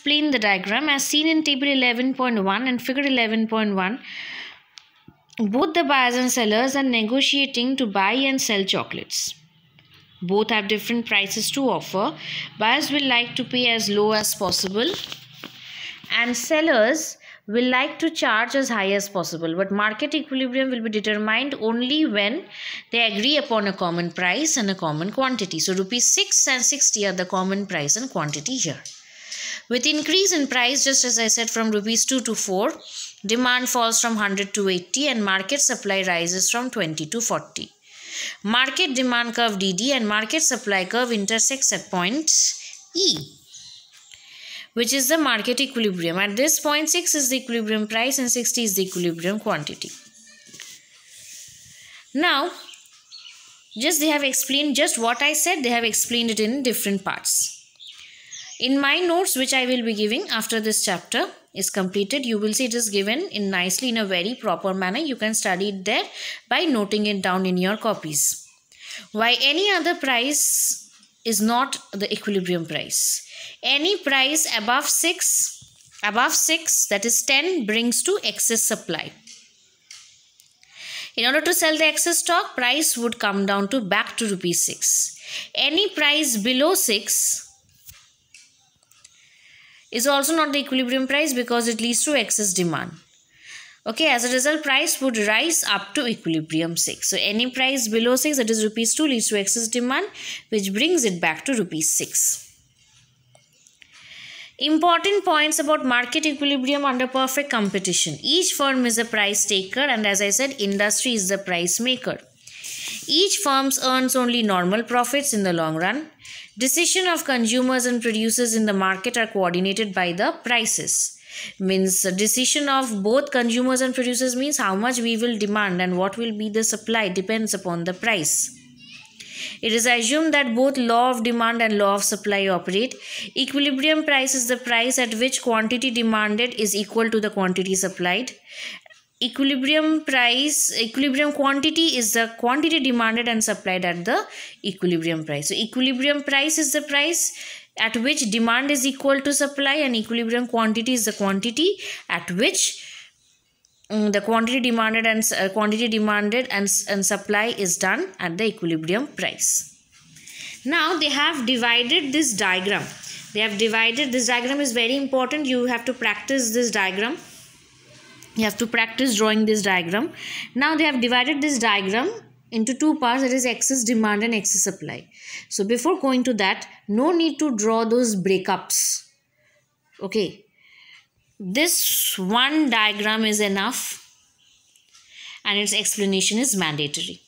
explain the diagram. As seen in table 11.1 and figure 11.1, both the buyers and sellers are negotiating to buy and sell chocolates. Both have different prices to offer. Buyers will like to pay as low as possible and sellers will like to charge as high as possible, but market equilibrium will be determined only when they agree upon a common price and a common quantity. So rupees 6 and 60 are the common price and quantity here. With increase in price, just as I said, from rupees 2 to 4, demand falls from 100 to 80 and market supply rises from 20 to 40. Market demand curve DD and market supply curve intersects at point E, which is the market equilibrium. At this point, 6 is the equilibrium price and 60 is the equilibrium quantity. Now, they have explained just what I said. They have explained it in different parts. In my notes, which I will be giving after this chapter is completed, you will see it is given in nicely in a very proper manner. You can study it there by noting it down in your copies. Why any other price is not the equilibrium price? Any price above 6, that is 10, brings to excess supply. In order to sell the excess stock, price would come down to back to rupees 6. Any price below 6 is also not the equilibrium price because it leads to excess demand. Okay, as a result, price would rise up to equilibrium 6. So any price below 6, that is rupees 2, leads to excess demand, which brings it back to rupees 6. Important points about market equilibrium under perfect competition. Each firm is a price taker and, as I said, industry is the price maker. Each firm earns only normal profits in the long run. Decision of consumers and producers in the market are coordinated by the prices. Means the decision of both consumers and producers means how much we will demand and what will be the supply depends upon the price. It is assumed that both law of demand and law of supply operate. Equilibrium price is the price at which quantity demanded is equal to the quantity supplied. Equilibrium quantity is the quantity demanded and supplied at the equilibrium price. So equilibrium price is the price at which demand is equal to supply, and equilibrium quantity is the quantity at which the quantity demanded and supply is done at the equilibrium price. Now they have divided this diagram. This diagram is very important. You have to practice this diagram. You have to practice drawing this diagram. Now they have divided this diagram into two parts, that is excess demand and excess supply. So before going to that, no need to draw those breakups. Okay. This one diagram is enough and its explanation is mandatory.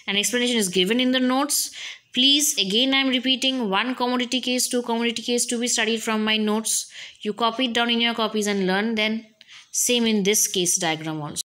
An explanation is given in the notes. Please, again I am repeating, 1 commodity case, 2 commodity case to be studied from my notes. You copy it down in your copies and learn, then same in this case diagram also.